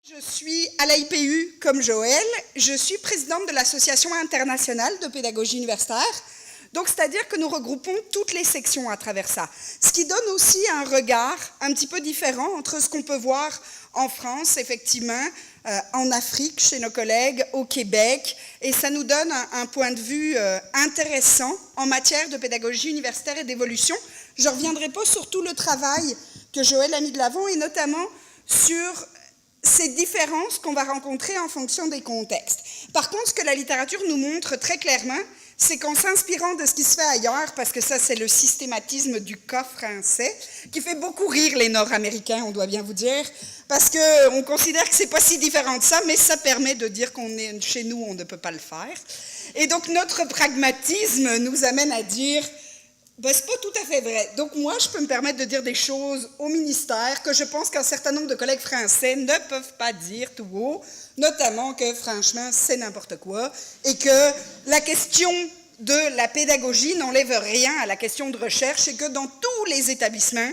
Je suis à l'IPU comme Joël, je suis présidente de l'Association internationale de pédagogie universitaire, donc c'est-à-dire que nous regroupons toutes les sections à travers ça, ce qui donne aussi un regard un petit peu différent entre ce qu'on peut voir en France, effectivement, en Afrique, chez nos collègues, au Québec, et ça nous donne un point de vue intéressant en matière de pédagogie universitaire et d'évolution. Je ne reviendrai pas sur tout le travail que Joël a mis de l'avant, et notamment sur ces différences qu'on va rencontrer en fonction des contextes. Par contre, ce que la littérature nous montre très clairement, c'est qu'en s'inspirant de ce qui se fait ailleurs, parce que ça c'est le systématisme du cas français, qui fait beaucoup rire les Nord-Américains, on doit bien vous dire, parce qu'on considère que c'est pas si différent de ça, mais ça permet de dire qu'on est chez nous, on ne peut pas le faire. Et donc notre pragmatisme nous amène à dire ben, c'est pas tout à fait vrai. Donc moi, je peux me permettre de dire des choses au ministère que je pense qu'un certain nombre de collègues français ne peuvent pas dire tout haut, notamment que franchement, c'est n'importe quoi, et que la question de la pédagogie n'enlève rien à la question de recherche, et que dans tous les établissements,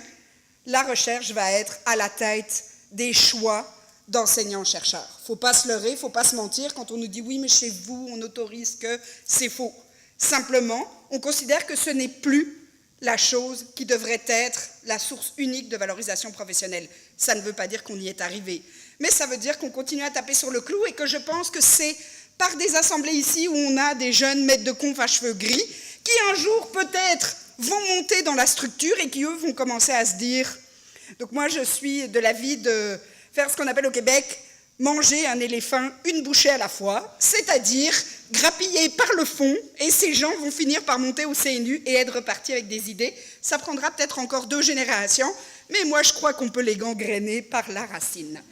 la recherche va être à la tête des choix d'enseignants-chercheurs. Il ne faut pas se leurrer, il ne faut pas se mentir quand on nous dit « oui, mais chez vous, on autorise que c'est faux ». Simplement, on considère que ce n'est plus la chose qui devrait être la source unique de valorisation professionnelle. Ça ne veut pas dire qu'on y est arrivé, mais ça veut dire qu'on continue à taper sur le clou et que je pense que c'est par des assemblées ici où on a des jeunes maîtres de conf à cheveux gris qui un jour peut-être vont monter dans la structure et qui eux vont commencer à se dire « donc moi je suis de l'avis de faire ce qu'on appelle au Québec manger un éléphant une bouchée à la fois, c'est-à-dire grappiller par le fond, et ces gens vont finir par monter au CNU et être repartis avec des idées. Ça prendra peut-être encore 2 générations, mais moi je crois qu'on peut les gangréner par la racine.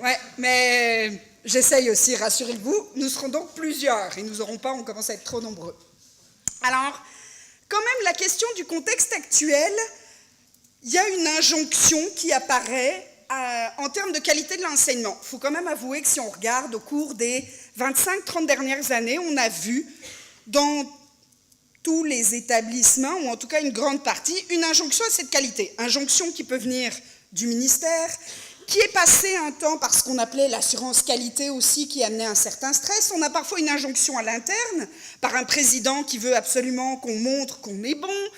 Ouais, mais j'essaye aussi, rassurez-vous, nous serons donc plusieurs, et nous n'aurons pas, on commence à être trop nombreux. Alors, quand même, la question du contexte actuel, il y a une injonction qui apparaît en termes de qualité de l'enseignement. Il faut quand même avouer que si on regarde au cours des 25-30 dernières années, on a vu dans tous les établissements, ou en tout cas une grande partie, une injonction à cette qualité. Injonction qui peut venir du ministère, qui est passée un temps par ce qu'on appelait l'assurance qualité aussi, qui amenait un certain stress. On a parfois une injonction à l'interne, par un président qui veut absolument qu'on montre qu'on est bon,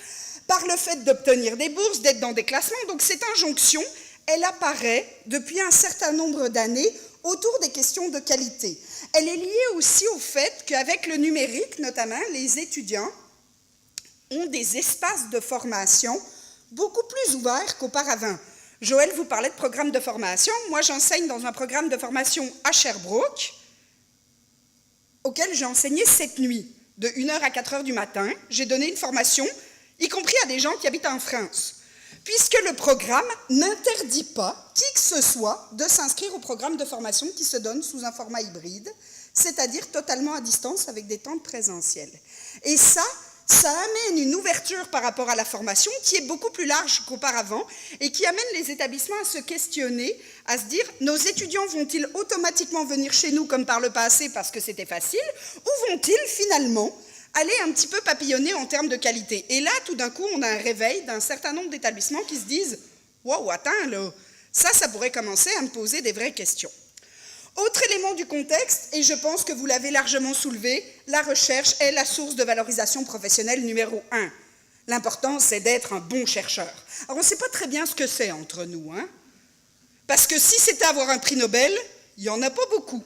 par le fait d'obtenir des bourses, d'être dans des classements. Donc cette injonction, elle apparaît depuis un certain nombre d'années autour des questions de qualité. Elle est liée aussi au fait qu'avec le numérique, notamment, les étudiants ont des espaces de formation beaucoup plus ouverts qu'auparavant. Joël vous parlait de programme de formation. Moi, j'enseigne dans un programme de formation à Sherbrooke, auquel j'ai enseigné cette nuit, de 1h à 4h du matin. J'ai donné une formation, y compris à des gens qui habitent en France, puisque le programme n'interdit pas qui que ce soit de s'inscrire au programme de formation qui se donne sous un format hybride, c'est-à-dire totalement à distance avec des temps de présentiel. Et ça amène une ouverture par rapport à la formation qui est beaucoup plus large qu'auparavant et qui amène les établissements à se questionner, à se dire, nos étudiants vont-ils automatiquement venir chez nous comme par le passé parce que c'était facile, ou vont-ils finalement aller un petit peu papillonner en termes de qualité. Et là, tout d'un coup, on a un réveil d'un certain nombre d'établissements qui se disent « Wow, attends, là, ça pourrait commencer à me poser des vraies questions. » Autre élément du contexte, et je pense que vous l'avez largement soulevé, la recherche est la source de valorisation professionnelle numéro 1. L'important, c'est d'être un bon chercheur. Alors, on ne sait pas très bien ce que c'est entre nous, hein? Parce que si c'était avoir un prix Nobel, il n'y en a pas beaucoup.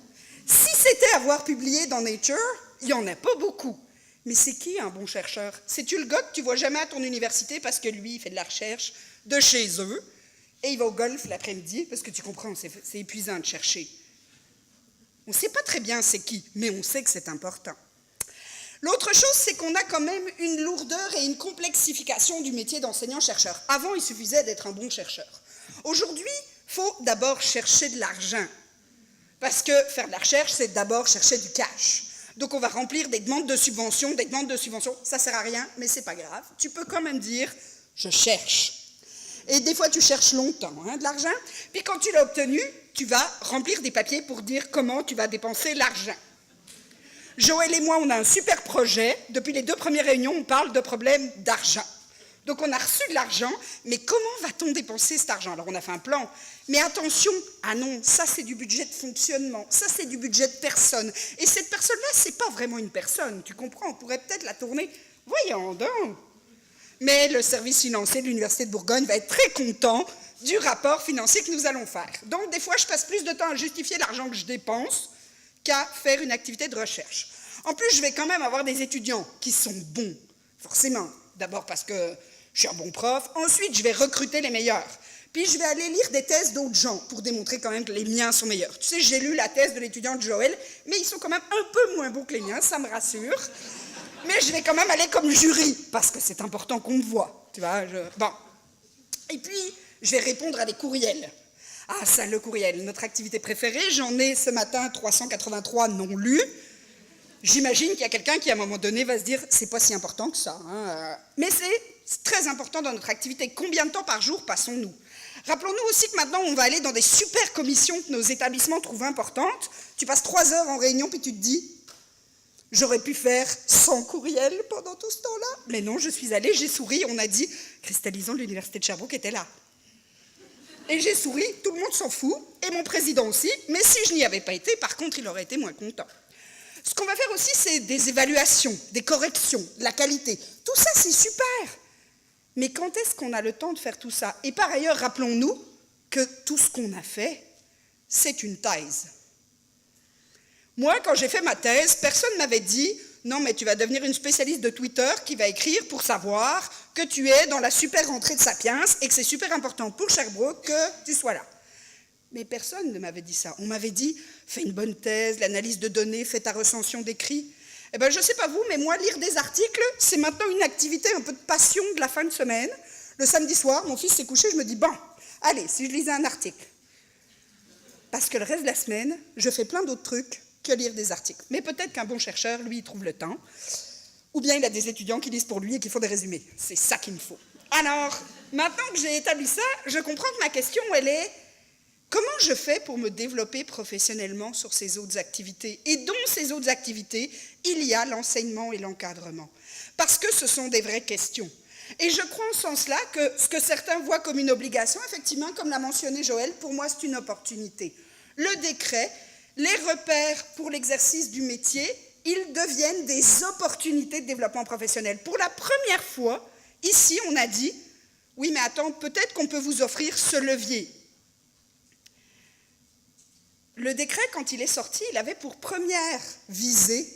Si c'était avoir publié dans Nature, il n'y en a pas beaucoup. Mais c'est qui un bon chercheur? C'est-tu le gars que tu ne vois jamais à ton université parce que lui, il fait de la recherche de chez eux et il va au golf l'après-midi parce que tu comprends, c'est épuisant de chercher. On ne sait pas très bien c'est qui, mais on sait que c'est important. L'autre chose, c'est qu'on a quand même une lourdeur et une complexification du métier d'enseignant-chercheur. Avant, il suffisait d'être un bon chercheur. Aujourd'hui, il faut d'abord chercher de l'argent. Parce que faire de la recherche, c'est d'abord chercher du cash. Donc on va remplir des demandes de subvention, ça ne sert à rien, mais ce n'est pas grave. Tu peux quand même dire, je cherche. Et des fois tu cherches longtemps, de l'argent, puis quand tu l'as obtenu, tu vas remplir des papiers pour dire comment tu vas dépenser l'argent. Joël et moi, on a un super projet, depuis les 2 premières réunions, on parle de problèmes d'argent. Donc on a reçu de l'argent, mais comment va-t-on dépenser cet argent? Alors on a fait un plan, mais attention, ah non, ça c'est du budget de fonctionnement, ça c'est du budget de personne. Et cette personne-là, c'est pas vraiment une personne, tu comprends? On pourrait peut-être la tourner, voyons donc. Mais le service financier de l'Université de Bourgogne va être très content du rapport financier que nous allons faire. Donc des fois, je passe plus de temps à justifier l'argent que je dépense qu'à faire une activité de recherche. En plus, je vais quand même avoir des étudiants qui sont bons, forcément. D'abord parce que je suis un bon prof. Ensuite, je vais recruter les meilleurs. Puis, je vais aller lire des thèses d'autres gens pour démontrer quand même que les miens sont meilleurs. Tu sais, j'ai lu la thèse de l'étudiant de Joël, mais ils sont quand même un peu moins bons que les miens, ça me rassure. Mais je vais quand même aller comme jury, parce que c'est important qu'on me voit. Tu vois, bon. Et puis, je vais répondre à des courriels. Ah, ça, le courriel, notre activité préférée. J'en ai ce matin 383 non lus. J'imagine qu'il y a quelqu'un qui, à un moment donné, va se dire « c'est pas si important que ça hein. ». Mais c'est très important dans notre activité. Combien de temps par jour passons-nous? Rappelons-nous aussi que maintenant, on va aller dans des super commissions que nos établissements trouvent importantes. Tu passes 3 heures en réunion, puis tu te dis « j'aurais pu faire 100 courriels pendant tout ce temps-là ». Mais non, je suis allée, j'ai souri, on a dit « Cristallisant de l'Université de Sherbrooke était là ». Et j'ai souri, tout le monde s'en fout, et mon président aussi, mais si je n'y avais pas été, par contre, il aurait été moins content. Ce qu'on va faire aussi, c'est des évaluations, des corrections, de la qualité. Tout ça, c'est super. Mais quand est-ce qu'on a le temps de faire tout ça? Et par ailleurs, rappelons-nous que tout ce qu'on a fait, c'est une thèse. Moi, quand j'ai fait ma thèse, personne ne m'avait dit « non, mais tu vas devenir une spécialiste de Twitter qui va écrire pour savoir que tu es dans la super rentrée de Sapiens et que c'est super important pour Sherbrooke que tu sois là. » Mais personne ne m'avait dit ça. On m'avait dit « fais une bonne thèse, l'analyse de données, fais ta recension d'écrit. » Eh bien, je ne sais pas vous, mais moi, lire des articles, c'est maintenant une activité un peu de passion de la fin de semaine. Le samedi soir, mon fils s'est couché, je me dis « bon, allez, si je lisais un article. » Parce que le reste de la semaine, je fais plein d'autres trucs que lire des articles. Mais peut-être qu'un bon chercheur, lui, il trouve le temps. Ou bien il a des étudiants qui lisent pour lui et qui font des résumés. C'est ça qu'il me faut. Alors, maintenant que j'ai établi ça, je comprends que ma question, elle est comment je fais pour me développer professionnellement sur ces autres activités? Et dans ces autres activités, il y a l'enseignement et l'encadrement. Parce que ce sont des vraies questions. Et je crois en ce sens-là que ce que certains voient comme une obligation, effectivement, comme l'a mentionné Joël, pour moi, c'est une opportunité. Le décret, les repères pour l'exercice du métier, ils deviennent des opportunités de développement professionnel. Pour la première fois, ici, on a dit, oui, mais attends, peut-être qu'on peut vous offrir ce levier. Le décret, quand il est sorti, il avait pour première visée,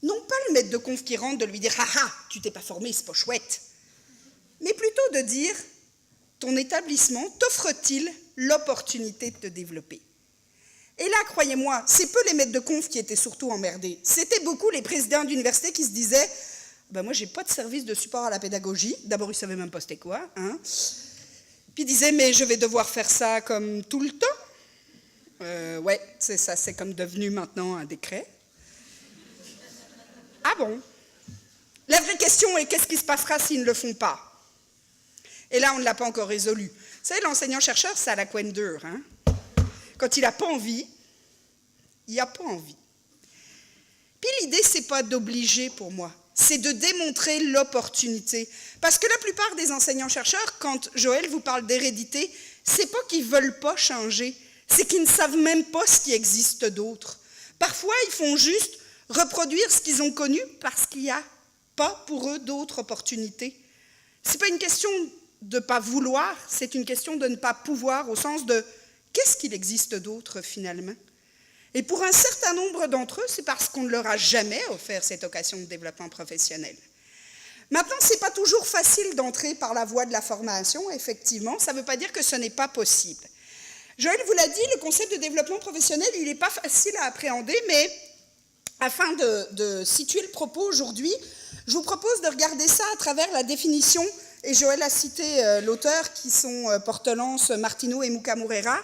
non pas le maître de conf qui rentre de lui dire « ah ah, tu t'es pas formé, c'est pas chouette », mais plutôt de dire « ton établissement t'offre-t-il l'opportunité de te développer ?» Et là, croyez-moi, c'est peu les maîtres de conf qui étaient surtout emmerdés. C'était beaucoup les présidents d'université qui se disaient « ben moi, j'ai pas de service de support à la pédagogie. » D'abord, ils savaient même pas c'était quoi. Hein. Puis ils disaient « mais je vais devoir faire ça comme tout le temps. » Ouais, c'est ça, c'est comme devenu maintenant un décret. Ah bon? La vraie question est qu'est-ce qui se passera s'ils ne le font pas? Et là, on ne l'a pas encore résolu. Vous savez, l'enseignant-chercheur, c'est à la couenne dure. Hein? Quand il n'a pas envie, il n'a pas envie. Puis l'idée, ce n'est pas d'obliger pour moi, c'est de démontrer l'opportunité. Parce que la plupart des enseignants-chercheurs, quand Joël vous parle d'hérédité, ce n'est pas qu'ils ne veulent pas changer, c'est qu'ils ne savent même pas ce qui existe d'autre. Parfois, ils font juste reproduire ce qu'ils ont connu parce qu'il n'y a pas pour eux d'autres opportunités. Ce n'est pas une question de ne pas vouloir, c'est une question de ne pas pouvoir, au sens de qu'est-ce qu'il existe d'autre finalement. Et pour un certain nombre d'entre eux, c'est parce qu'on ne leur a jamais offert cette occasion de développement professionnel. Maintenant, ce n'est pas toujours facile d'entrer par la voie de la formation, effectivement, ça ne veut pas dire que ce n'est pas possible. Joël vous l'a dit, le concept de développement professionnel, il n'est pas facile à appréhender, mais afin de situer le propos aujourd'hui, je vous propose de regarder ça à travers la définition, et Joël a cité l'auteur qui sont Portelance, Martineau et Mukamurera.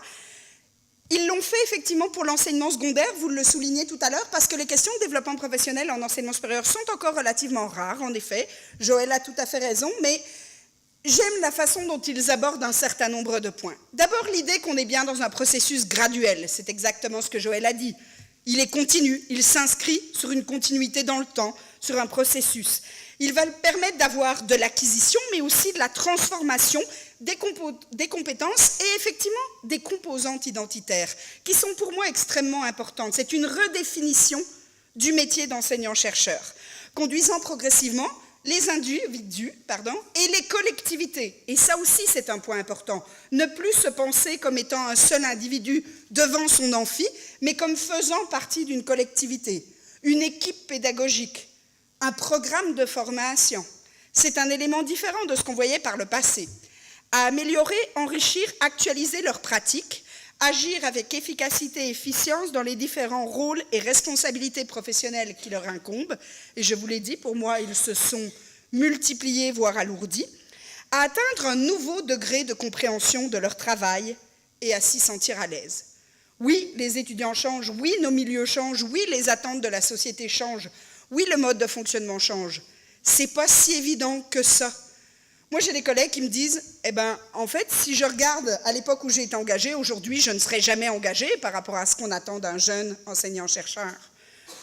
Ils l'ont fait effectivement pour l'enseignement secondaire, vous le soulignez tout à l'heure, parce que les questions de développement professionnel en enseignement supérieur sont encore relativement rares, en effet. Joël a tout à fait raison, mais j'aime la façon dont ils abordent un certain nombre de points. D'abord, l'idée qu'on est bien dans un processus graduel, c'est exactement ce que Joël a dit. Il est continu, il s'inscrit sur une continuité dans le temps, sur un processus. Ils veulent permettre d'avoir de l'acquisition, mais aussi de la transformation des compétences et effectivement des composantes identitaires, qui sont pour moi extrêmement importantes. C'est une redéfinition du métier d'enseignant-chercheur, conduisant progressivement les individus et les collectivités. Et ça aussi, c'est un point important. Ne plus se penser comme étant un seul individu devant son amphi, mais comme faisant partie d'une collectivité, une équipe pédagogique, un programme de formation. C'est un élément différent de ce qu'on voyait par le passé. À améliorer, enrichir, actualiser leurs pratiques, agir avec efficacité et efficience dans les différents rôles et responsabilités professionnelles qui leur incombent, et je vous l'ai dit, pour moi, ils se sont multipliés, voire alourdis, à atteindre un nouveau degré de compréhension de leur travail et à s'y sentir à l'aise. Oui, les étudiants changent, oui, nos milieux changent, oui, les attentes de la société changent, oui, le mode de fonctionnement change. C'est pas si évident que ça. Moi, j'ai des collègues qui me disent, en fait, si je regarde à l'époque où j'ai été engagée, aujourd'hui, je ne serai jamais engagée par rapport à ce qu'on attend d'un jeune enseignant-chercheur.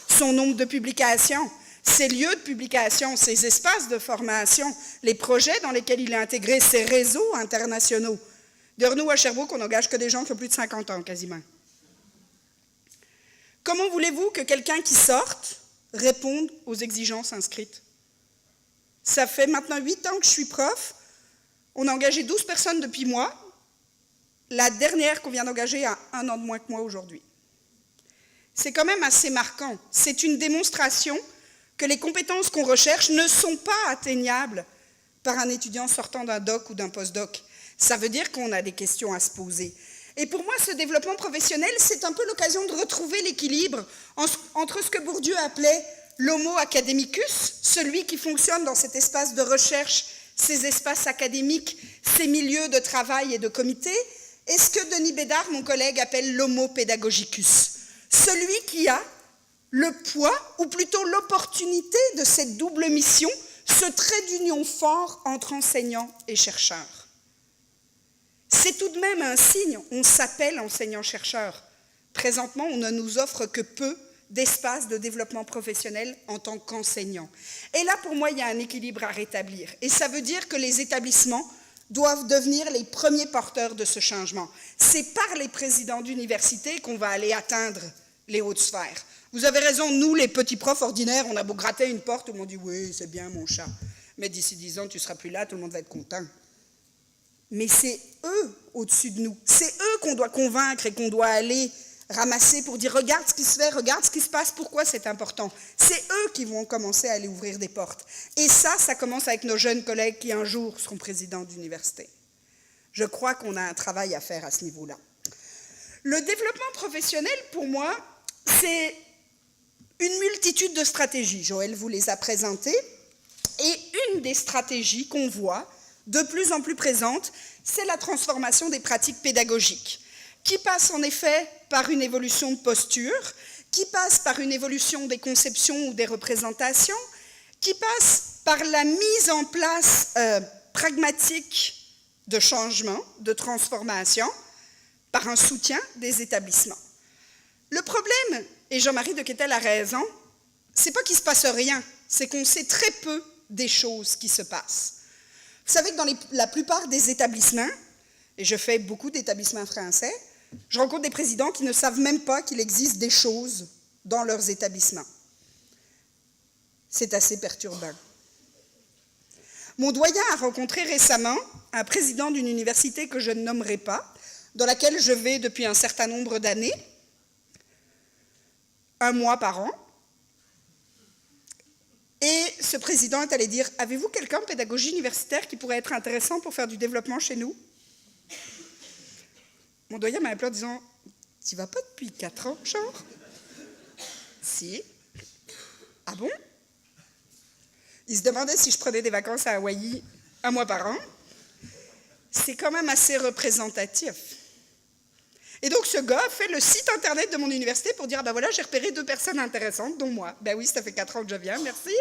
Son nombre de publications, ses lieux de publication, ses espaces de formation, les projets dans lesquels il est intégré, ses réseaux internationaux. D'ailleurs, nous, à Sherbrooke, on n'engage que des gens qui ont plus de 50 ans, quasiment. Comment voulez-vous que quelqu'un qui sorte réponde aux exigences inscrites? Ça fait maintenant 8 ans que je suis prof. On a engagé 12 personnes depuis moi. La dernière qu'on vient d'engager a 1 an de moins que moi aujourd'hui. C'est quand même assez marquant. C'est une démonstration que les compétences qu'on recherche ne sont pas atteignables par un étudiant sortant d'un doc ou d'un post-doc. Ça veut dire qu'on a des questions à se poser. Et pour moi, ce développement professionnel, c'est un peu l'occasion de retrouver l'équilibre entre ce que Bourdieu appelait l'homo academicus, celui qui fonctionne dans cet espace de recherche, ces espaces académiques, ces milieux de travail et de comité, et ce que Denis Bédard, mon collègue, appelle l'homo pedagogicus, celui qui a le poids, ou plutôt l'opportunité de cette double mission, ce trait d'union fort entre enseignants et chercheurs. C'est tout de même un signe, on s'appelle enseignant-chercheur. Présentement, on ne nous offre que peu d'espace de développement professionnel en tant qu'enseignant. Et là, pour moi, il y a un équilibre à rétablir. Et ça veut dire que les établissements doivent devenir les premiers porteurs de ce changement. C'est par les présidents d'université qu'on va aller atteindre les hautes sphères. Vous avez raison, nous, les petits profs ordinaires, on a beau gratter une porte, tout le monde dit « oui, c'est bien mon chat ». Mais d'ici 10 ans, tu ne seras plus là, tout le monde va être content. Mais c'est eux au-dessus de nous. C'est eux qu'on doit convaincre et qu'on doit aller ramasser pour dire « regarde ce qui se fait, regarde ce qui se passe, pourquoi c'est important ». C'est eux qui vont commencer à aller ouvrir des portes. Et ça commence avec nos jeunes collègues qui un jour seront présidents d'université. Je crois qu'on a un travail à faire à ce niveau-là. Le développement professionnel, pour moi, c'est une multitude de stratégies. Joël vous les a présentées. Et une des stratégies qu'on voit de plus en plus présente, c'est la transformation des pratiques pédagogiques, qui passe en effet par une évolution de posture, qui passe par une évolution des conceptions ou des représentations, qui passe par la mise en place pragmatique de changement, de transformation, par un soutien des établissements. Le problème, et Jean-Marie de Quetel a raison, c'est pas qu'il ne se passe rien, c'est qu'on sait très peu des choses qui se passent. Vous savez que dans la plupart des établissements, et je fais beaucoup d'établissements français, je rencontre des présidents qui ne savent même pas qu'il existe des choses dans leurs établissements. C'est assez perturbant. Mon doyen a rencontré récemment un président d'une université que je ne nommerai pas, dans laquelle je vais depuis un certain nombre d'années, 1 mois par an. Et ce président est allé dire « Avez-vous quelqu'un en pédagogie universitaire qui pourrait être intéressant pour faire du développement chez nous ?» Mon doyen m'a appelé en disant « Tu vas pas depuis 4 ans, genre ?»« Si. »« Ah bon ?» Il se demandait si je prenais des vacances à Hawaï 1 mois par an. C'est quand même assez représentatif. Et donc, ce gars fait le site internet de mon université pour dire « Ben voilà, j'ai repéré 2 personnes intéressantes, dont moi. » Ben oui, ça fait 4 ans que je viens, merci.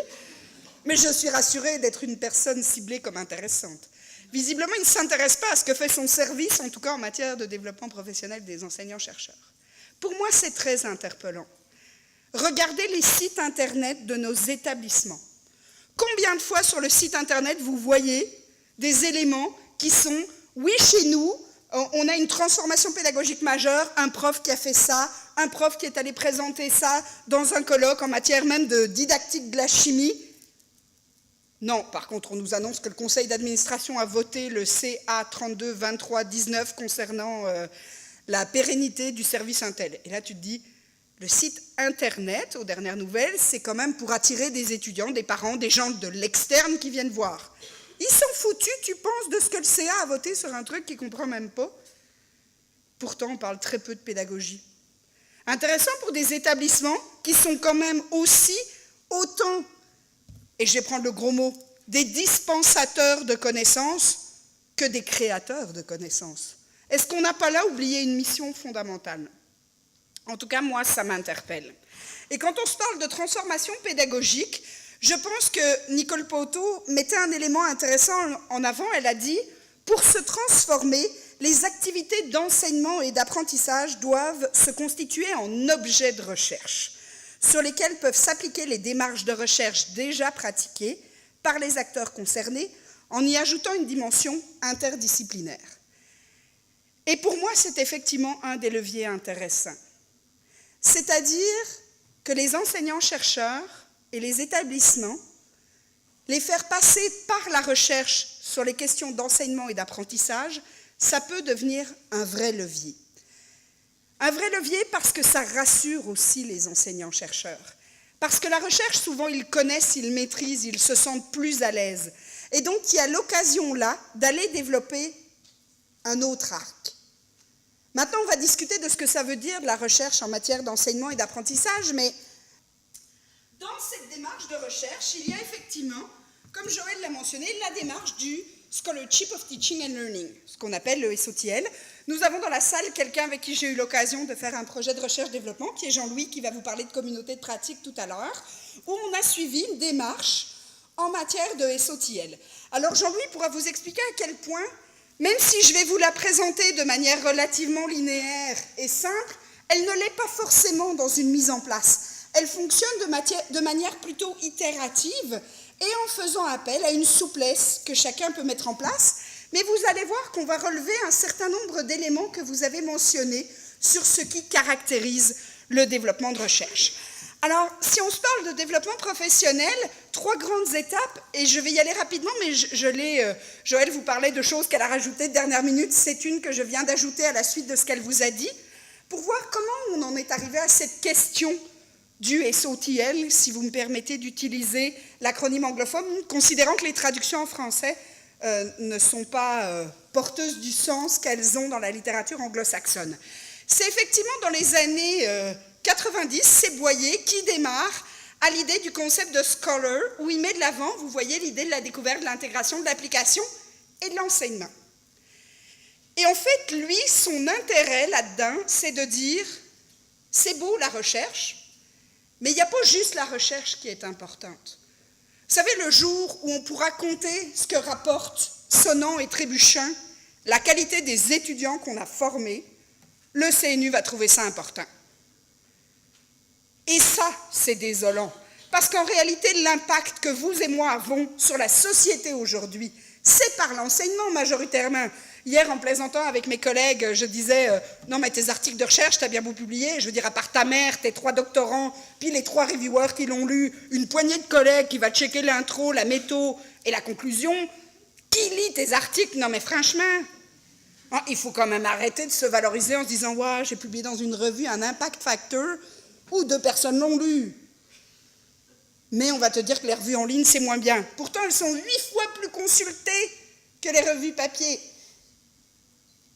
Mais je suis rassurée d'être une personne ciblée comme intéressante. Visiblement, il ne s'intéresse pas à ce que fait son service, en tout cas en matière de développement professionnel des enseignants-chercheurs. Pour moi, c'est très interpellant. Regardez les sites internet de nos établissements. Combien de fois sur le site internet vous voyez des éléments qui sont, oui, chez nous, on a une transformation pédagogique majeure, un prof qui a fait ça, un prof qui est allé présenter ça dans un colloque en matière même de didactique de la chimie. Non, par contre, on nous annonce que le conseil d'administration a voté le CA 32-23-19 concernant la pérennité du service Intel. Et là, tu te dis, le site internet, aux dernières nouvelles, c'est quand même pour attirer des étudiants, des parents, des gens de l'externe qui viennent voir. Ils sont foutus, tu penses, de ce que le CA a voté sur un truc qu'ils ne comprennent même pas. Pourtant, on parle très peu de pédagogie. Intéressant pour des établissements qui sont quand même aussi autant, et je vais prendre le gros mot, des dispensateurs de connaissances que des créateurs de connaissances. Est-ce qu'on n'a pas là oublié une mission fondamentale ? En tout cas, moi, ça m'interpelle. Et quand on se parle de transformation pédagogique, je pense que Nicole Poto mettait un élément intéressant en avant. Elle a dit, pour se transformer, les activités d'enseignement et d'apprentissage doivent se constituer en objets de recherche, sur lesquels peuvent s'appliquer les démarches de recherche déjà pratiquées par les acteurs concernés, en y ajoutant une dimension interdisciplinaire. Et pour moi, c'est effectivement un des leviers intéressants. C'est-à-dire que les enseignants-chercheurs et les établissements, les faire passer par la recherche sur les questions d'enseignement et d'apprentissage, ça peut devenir un vrai levier. Un vrai levier parce que ça rassure aussi les enseignants-chercheurs. Parce que la recherche, souvent, ils connaissent, ils maîtrisent, ils se sentent plus à l'aise. Et donc, il y a l'occasion là d'aller développer un autre arc. Maintenant, on va discuter de ce que ça veut dire de la recherche en matière d'enseignement et d'apprentissage, mais dans cette démarche de recherche, il y a effectivement, comme Joël l'a mentionné, la démarche du Scholarship of Teaching and Learning, ce qu'on appelle le SOTL. Nous avons dans la salle quelqu'un avec qui j'ai eu l'occasion de faire un projet de recherche-développement, qui est Jean-Louis, qui va vous parler de communauté de pratique tout à l'heure, où on a suivi une démarche en matière de SOTL. Alors Jean-Louis pourra vous expliquer à quel point, même si je vais vous la présenter de manière relativement linéaire et simple, elle ne l'est pas forcément dans une mise en place. Elle fonctionne de manière plutôt itérative et en faisant appel à une souplesse que chacun peut mettre en place. Mais vous allez voir qu'on va relever un certain nombre d'éléments que vous avez mentionnés sur ce qui caractérise le développement de recherche. Alors, si on se parle de développement professionnel, 3 grandes étapes, et je vais y aller rapidement, mais Joël vous parlait de choses qu'elle a rajoutées de dernière minute, c'est une que je viens d'ajouter à la suite de ce qu'elle vous a dit, pour voir comment on en est arrivé à cette question du SOTL, si vous me permettez d'utiliser l'acronyme anglophone, considérant que les traductions en français ne sont pas porteuses du sens qu'elles ont dans la littérature anglo-saxonne. C'est effectivement dans les années 90, c'est Boyer qui démarre à l'idée du concept de scholar, où il met de l'avant, vous voyez, l'idée de la découverte, de l'intégration, de l'application et de l'enseignement. Et en fait, lui, son intérêt là-dedans, c'est de dire, c'est beau la recherche, mais il n'y a pas juste la recherche qui est importante. Vous savez, le jour où on pourra compter ce que rapportent Sonnant et Trébuchin, la qualité des étudiants qu'on a formés, le CNU va trouver ça important. Et ça, c'est désolant, parce qu'en réalité, l'impact que vous et moi avons sur la société aujourd'hui, c'est par l'enseignement majoritairement. Hier, en plaisantant avec mes collègues, je disais « Non, mais tes articles de recherche, t'as bien beau publier. Je veux dire, à part ta mère, tes 3 doctorants, puis les 3 reviewers qui l'ont lu, une poignée de collègues qui va checker l'intro, la métho et la conclusion. Qui lit tes articles? Non, mais franchement, hein, il faut quand même arrêter de se valoriser en se disant « Ouais, j'ai publié dans une revue un impact factor où 2 personnes l'ont lu. » Mais on va te dire que les revues en ligne, c'est moins bien. Pourtant, elles sont 8 fois plus consultées que les revues papier.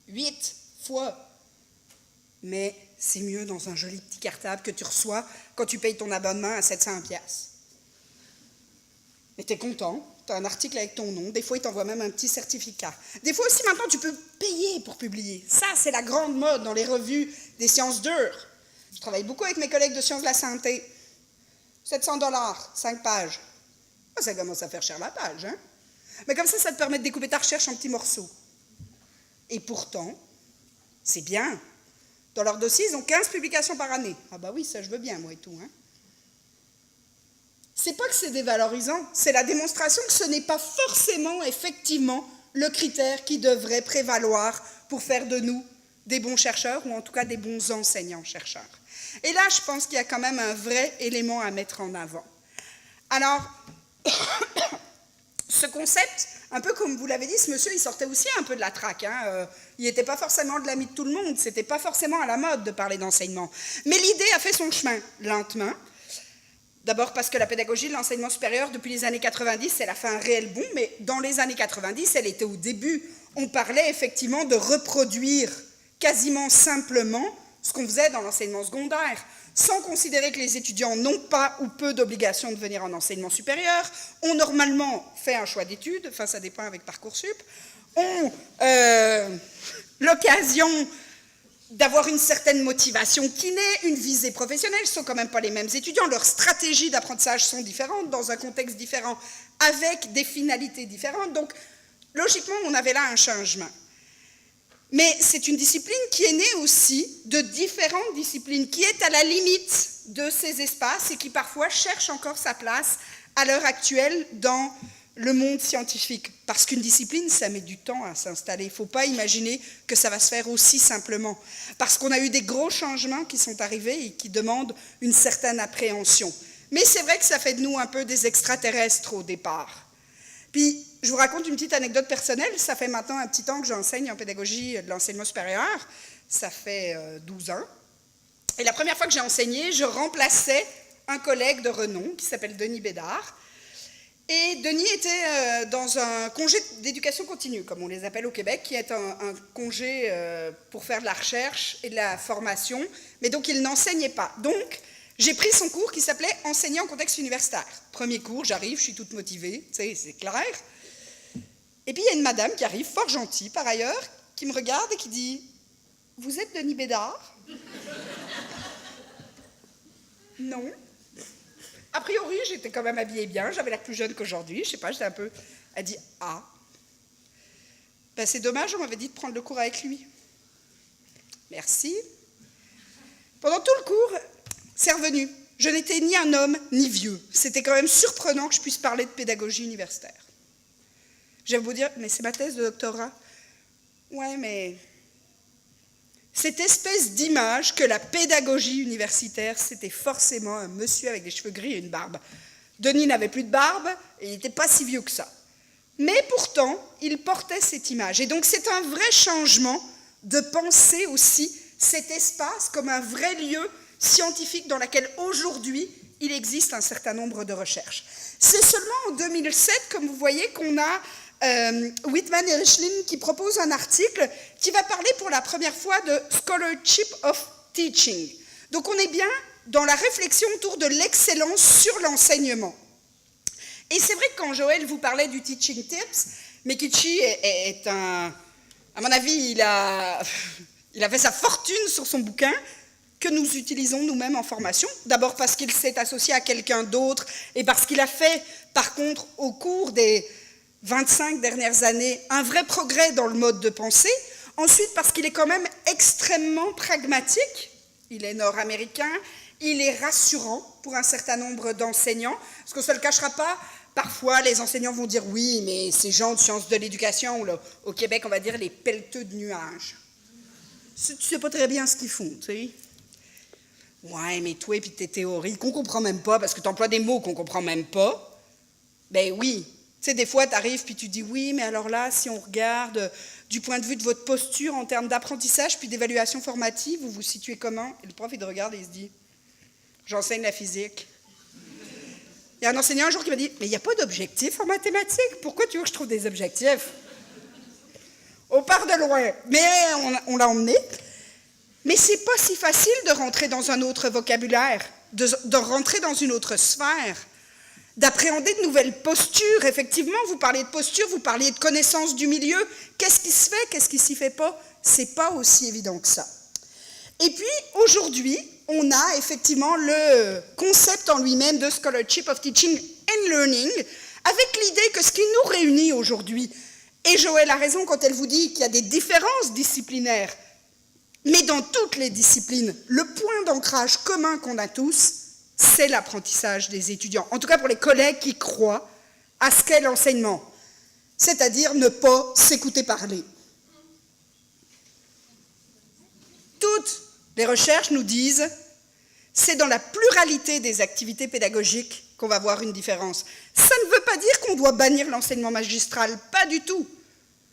8 fois. Mais c'est mieux dans un joli petit cartable que tu reçois quand tu payes ton abonnement à 700$. Mais t'es content, t'as un article avec ton nom, des fois ils t'envoient même un petit certificat. Des fois aussi maintenant tu peux payer pour publier. Ça c'est la grande mode dans les revues des sciences dures. Je travaille beaucoup avec mes collègues de sciences de la santé. 700$, 5 pages. Ça commence à faire cher la page, hein? Mais comme ça te permet de découper ta recherche en petits morceaux. Et pourtant, c'est bien. Dans leur dossier, ils ont 15 publications par année. Ah bah oui, ça je veux bien, moi et tout. Hein. c'est pas que c'est dévalorisant, c'est la démonstration que ce n'est pas forcément, effectivement, le critère qui devrait prévaloir pour faire de nous des bons chercheurs, ou en tout cas des bons enseignants-chercheurs. Et là, je pense qu'il y a quand même un vrai élément à mettre en avant. Alors, ce concept, un peu comme vous l'avez dit, ce monsieur, il sortait aussi un peu de la traque. Il n'était pas forcément de l'ami de tout le monde, c'était pas forcément à la mode de parler d'enseignement. Mais l'idée a fait son chemin, lentement. D'abord parce que la pédagogie de l'enseignement supérieur, depuis les années 90, elle a fait un réel boom, mais dans les années 90, elle était au début. On parlait effectivement de reproduire quasiment simplement ce qu'on faisait dans l'enseignement secondaire, sans considérer que les étudiants n'ont pas ou peu d'obligation de venir en enseignement supérieur, ont normalement fait un choix d'études, enfin ça dépend avec Parcoursup, ont l'occasion d'avoir une certaine motivation kiné, une visée professionnelle, ce ne sont quand même pas les mêmes étudiants, leurs stratégies d'apprentissage sont différentes, dans un contexte différent, avec des finalités différentes, donc logiquement on avait là un changement. Mais c'est une discipline qui est née aussi de différentes disciplines, qui est à la limite de ces espaces et qui parfois cherche encore sa place à l'heure actuelle dans le monde scientifique. Parce qu'une discipline, ça met du temps à s'installer. Il ne faut pas imaginer que ça va se faire aussi simplement. Parce qu'on a eu des gros changements qui sont arrivés et qui demandent une certaine appréhension. Mais c'est vrai que ça fait de nous un peu des extraterrestres au départ. Puis, je vous raconte une petite anecdote personnelle. Ça fait maintenant un petit temps que j'enseigne en pédagogie de l'enseignement supérieur. Ça fait 12 ans. Et la première fois que j'ai enseigné, je remplaçais un collègue de renom qui s'appelle Denis Bédard. Et Denis était dans un congé d'éducation continue, comme on les appelle au Québec, qui est un congé pour faire de la recherche et de la formation, mais donc il n'enseignait pas. Donc, j'ai pris son cours qui s'appelait « Enseigner en contexte universitaire ». Premier cours, j'arrive, je suis toute motivée, tu sais, c'est clair. Et puis, il y a une madame qui arrive, fort gentille par ailleurs, qui me regarde et qui dit « Vous êtes Denis Bédard ?» Non. A priori, j'étais quand même habillée bien, j'avais l'air plus jeune qu'aujourd'hui, je sais pas, j'étais un peu... Elle dit « Ah, ben, c'est dommage, on m'avait dit de prendre le cours avec lui. » Merci. Pendant tout le cours, c'est revenu. Je n'étais ni un homme, ni vieux. C'était quand même surprenant que je puisse parler de pédagogie universitaire. Je vais vous dire, mais c'est ma thèse de doctorat. Ouais, mais... Cette espèce d'image que la pédagogie universitaire, c'était forcément un monsieur avec des cheveux gris et une barbe. Denis n'avait plus de barbe et il n'était pas si vieux que ça. Mais pourtant, il portait cette image. Et donc c'est un vrai changement de penser aussi cet espace comme un vrai lieu scientifique dans lequel aujourd'hui, il existe un certain nombre de recherches. C'est seulement en 2007, comme vous voyez, qu'on a Whitman et Richlin qui propose un article qui va parler pour la première fois de Scholarship of Teaching. Donc on est bien dans la réflexion autour de l'excellence sur l'enseignement. Et c'est vrai que quand Joël vous parlait du Teaching Tips, Mekichi est un... À mon avis, il a fait sa fortune sur son bouquin que nous utilisons nous-mêmes en formation. D'abord parce qu'il s'est associé à quelqu'un d'autre et parce qu'il a fait, par contre, au cours des 25 dernières années, un vrai progrès dans le mode de pensée. Ensuite, parce qu'il est quand même extrêmement pragmatique. Il est nord-américain, il est rassurant pour un certain nombre d'enseignants. Parce qu'on ne se le cachera pas, parfois les enseignants vont dire « Oui, mais ces gens de sciences de l'éducation, ou là, au Québec, on va dire les pelleteux de nuages. Tu ne sais pas très bien ce qu'ils font, tu sais. Ouais, mais toi et puis tes théories qu'on ne comprend même pas, parce que tu emploies des mots qu'on ne comprend même pas. Ben oui. Tu sais, des fois, tu arrives puis tu dis « Oui, mais alors là, si on regarde du point de vue de votre posture en termes d'apprentissage puis d'évaluation formative, vous vous situez comment ?» Et le prof, il te regarde et il se dit « J'enseigne la physique. » Il y a un enseignant un jour qui m'a dit « Mais il n'y a pas d'objectif en mathématiques. Pourquoi tu veux que je trouve des objectifs ?» On part de loin, mais on l'a emmené. Mais c'est pas si facile de rentrer dans un autre vocabulaire, de rentrer dans une autre sphère, d'appréhender de nouvelles postures. Effectivement, vous parlez de posture, vous parliez de connaissance du milieu. Qu'est-ce qui se fait, qu'est-ce qui s'y fait pas? C'est pas aussi évident que ça. Et puis, aujourd'hui, on a effectivement le concept en lui-même de Scholarship of Teaching and Learning, avec l'idée que ce qui nous réunit aujourd'hui, et Joël a raison quand elle vous dit qu'il y a des différences disciplinaires, mais dans toutes les disciplines, le point d'ancrage commun qu'on a tous, c'est l'apprentissage des étudiants. En tout cas pour les collègues qui croient à ce qu'est l'enseignement, c'est-à-dire ne pas s'écouter parler. Toutes les recherches nous disent c'est dans la pluralité des activités pédagogiques qu'on va voir une différence. Ça ne veut pas dire qu'on doit bannir l'enseignement magistral, pas du tout.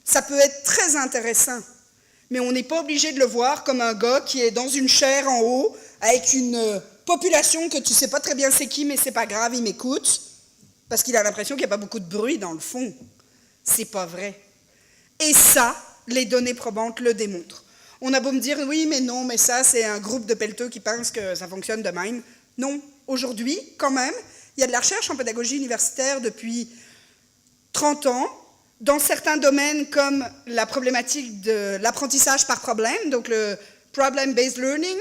Ça peut être très intéressant, mais on n'est pas obligé de le voir comme un gars qui est dans une chaire en haut, avec une population que tu ne sais pas très bien c'est qui, mais c'est pas grave, il m'écoute, parce qu'il a l'impression qu'il n'y a pas beaucoup de bruit dans le fond. C'est pas vrai. Et ça, les données probantes le démontrent. On a beau me dire, oui, mais non, mais ça, c'est un groupe de pelleteux qui pensent que ça fonctionne de même. Non, aujourd'hui, quand même, il y a de la recherche en pédagogie universitaire depuis 30 ans, dans certains domaines comme la problématique de l'apprentissage par problème, donc le problem-based learning.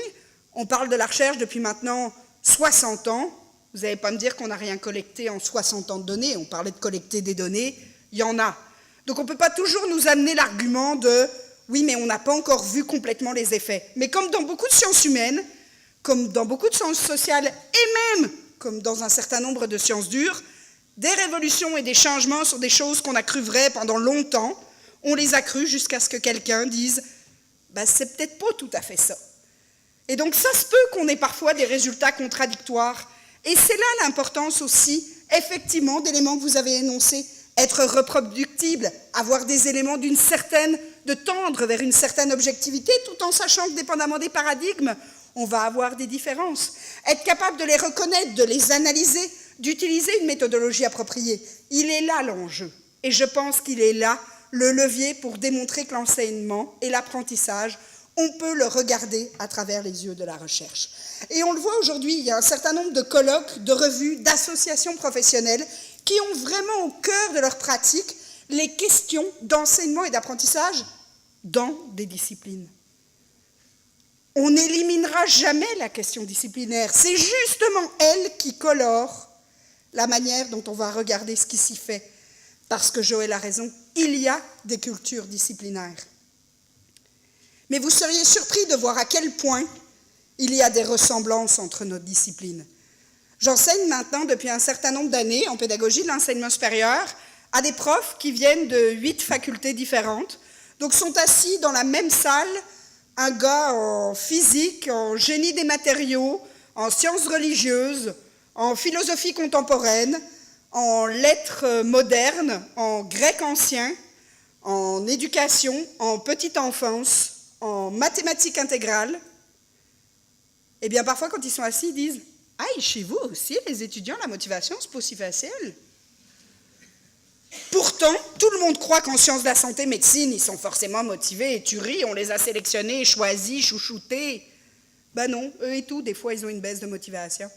On parle de la recherche depuis maintenant 60 ans. Vous n'allez pas me dire qu'on n'a rien collecté en 60 ans de données. On parlait de collecter des données, il y en a. Donc on ne peut pas toujours nous amener l'argument de oui, mais on n'a pas encore vu complètement les effets. Mais comme dans beaucoup de sciences humaines, comme dans beaucoup de sciences sociales, et même comme dans un certain nombre de sciences dures, des révolutions et des changements sur des choses qu'on a cru vraies pendant longtemps, on les a crues jusqu'à ce que quelqu'un dise « c'est peut-être pas tout à fait ça ». Et donc ça se peut qu'on ait parfois des résultats contradictoires. Et c'est là l'importance aussi, effectivement, d'éléments que vous avez énoncés, être reproductible, avoir des éléments de tendre vers une certaine objectivité, tout en sachant que, dépendamment des paradigmes, on va avoir des différences. Être capable de les reconnaître, de les analyser, d'utiliser une méthodologie appropriée. Il est là l'enjeu. Et je pense qu'il est là le levier pour démontrer que l'enseignement et l'apprentissage, on peut le regarder à travers les yeux de la recherche. Et on le voit aujourd'hui, il y a un certain nombre de colloques, de revues, d'associations professionnelles qui ont vraiment au cœur de leur pratique les questions d'enseignement et d'apprentissage dans des disciplines. On n'éliminera jamais la question disciplinaire. C'est justement elle qui colore la manière dont on va regarder ce qui s'y fait. Parce que Joël a raison, il y a des cultures disciplinaires. Mais vous seriez surpris de voir à quel point il y a des ressemblances entre nos disciplines. J'enseigne maintenant depuis un certain nombre d'années en pédagogie de l'enseignement supérieur à des profs qui viennent de 8 facultés différentes. Donc sont assis dans la même salle, un gars en physique, en génie des matériaux, en sciences religieuses, en philosophie contemporaine, en lettres modernes, en grec ancien, en éducation, en petite enfance, en mathématiques intégrales. Eh bien, parfois, quand ils sont assis, ils disent « Ah, et chez vous aussi, les étudiants, la motivation, c'est pas aussi facile. » Pourtant, tout le monde croit qu'en sciences de la santé, médecine, ils sont forcément motivés. Et tu ris, on les a sélectionnés, choisis, chouchoutés. Ben non, eux et tout, des fois, ils ont une baisse de motivation.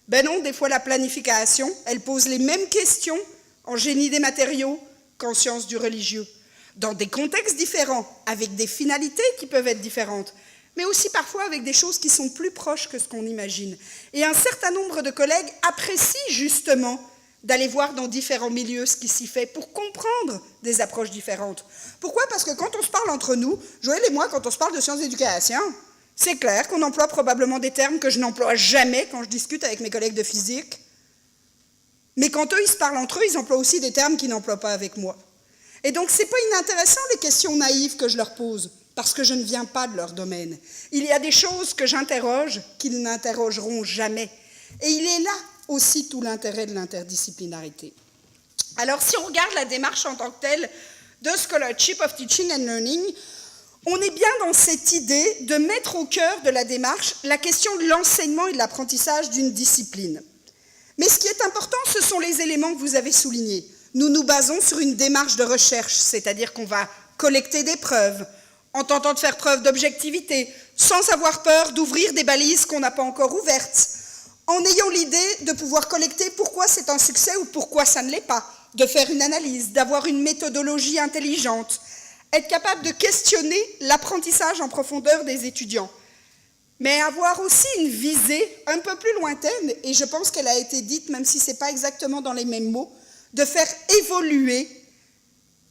Ben non, des fois, la planification, elle pose les mêmes questions en génie des matériaux qu'en sciences du religieux. Dans des contextes différents, avec des finalités qui peuvent être différentes, mais aussi parfois avec des choses qui sont plus proches que ce qu'on imagine. Et un certain nombre de collègues apprécient justement d'aller voir dans différents milieux ce qui s'y fait pour comprendre des approches différentes. Pourquoi? Parce que quand on se parle entre nous, Joël et moi, quand on se parle de sciences d'éducation, c'est clair qu'on emploie probablement des termes que je n'emploie jamais quand je discute avec mes collègues de physique. Mais quand eux, ils se parlent entre eux, ils emploient aussi des termes qu'ils n'emploient pas avec moi. Et donc, ce n'est pas inintéressant les questions naïves que je leur pose, parce que je ne viens pas de leur domaine. Il y a des choses que j'interroge qu'ils n'interrogeront jamais. Et il est là aussi tout l'intérêt de l'interdisciplinarité. Alors, si on regarde la démarche en tant que telle de Scholarship of Teaching and Learning, on est bien dans cette idée de mettre au cœur de la démarche la question de l'enseignement et de l'apprentissage d'une discipline. Mais ce qui est important, ce sont les éléments que vous avez soulignés. Nous nous basons sur une démarche de recherche, c'est-à-dire qu'on va collecter des preuves, en tentant de faire preuve d'objectivité, sans avoir peur d'ouvrir des balises qu'on n'a pas encore ouvertes, en ayant l'idée de pouvoir collecter pourquoi c'est un succès ou pourquoi ça ne l'est pas, de faire une analyse, d'avoir une méthodologie intelligente, être capable de questionner l'apprentissage en profondeur des étudiants, mais avoir aussi une visée un peu plus lointaine, et je pense qu'elle a été dite, même si ce n'est pas exactement dans les mêmes mots, de faire évoluer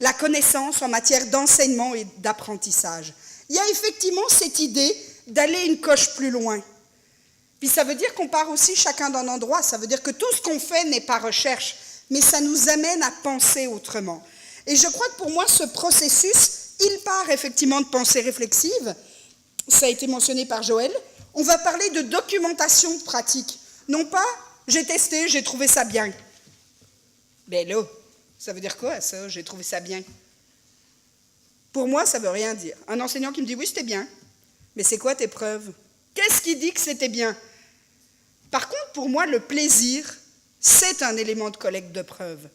la connaissance en matière d'enseignement et d'apprentissage. Il y a effectivement cette idée d'aller une coche plus loin. Puis ça veut dire qu'on part aussi chacun d'un endroit, ça veut dire que tout ce qu'on fait n'est pas recherche, mais ça nous amène à penser autrement. Et je crois que pour moi, ce processus, il part effectivement de pensée réflexive, ça a été mentionné par Joël. On va parler de documentation pratique, non pas « j'ai testé, j'ai trouvé ça bien ». Ben là, ça veut dire quoi ça, j'ai trouvé ça bien? Pour moi, ça ne veut rien dire. Un enseignant qui me dit « oui, c'était bien », mais c'est quoi tes preuves? Qu'est-ce qui dit que c'était bien? Par contre, pour moi, le plaisir, c'est un élément de collecte de preuves.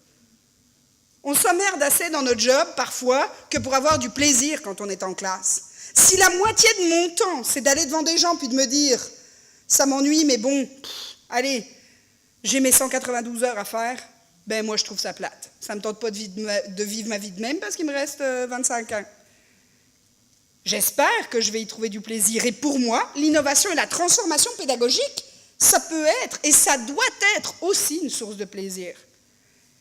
On s'emmerde assez dans notre job, parfois, que pour avoir du plaisir quand on est en classe. Si la moitié de mon temps, c'est d'aller devant des gens puis de me dire « ça m'ennuie, mais bon, allez, j'ai mes 192 heures à faire », ben moi, je trouve ça plate. Ça ne me tente pas de vivre ma vie de même parce qu'il me reste 25 ans. J'espère que je vais y trouver du plaisir. Et pour moi, l'innovation et la transformation pédagogique, ça peut être et ça doit être aussi une source de plaisir.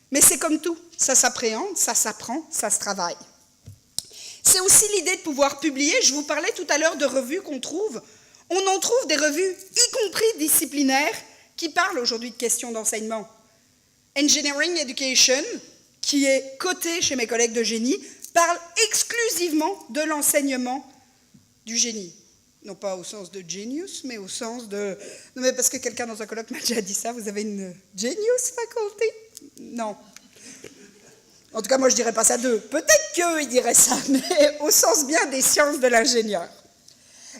Mais c'est comme tout, ça s'appréhende, ça s'apprend, ça se travaille. C'est aussi l'idée de pouvoir publier. Je vous parlais tout à l'heure de revues qu'on trouve. On en trouve des revues, y compris disciplinaires, qui parlent aujourd'hui de questions d'enseignement. Engineering Education, qui est coté chez mes collègues de génie, parle exclusivement de l'enseignement du génie. Non pas au sens de genius, mais au sens de... Non, mais parce que quelqu'un dans un colloque m'a déjà dit ça, vous avez une genius faculty? Non. En tout cas, moi, je ne dirais pas ça d'eux. Peut-être qu'eux, ils diraient ça, mais au sens bien des sciences de l'ingénieur.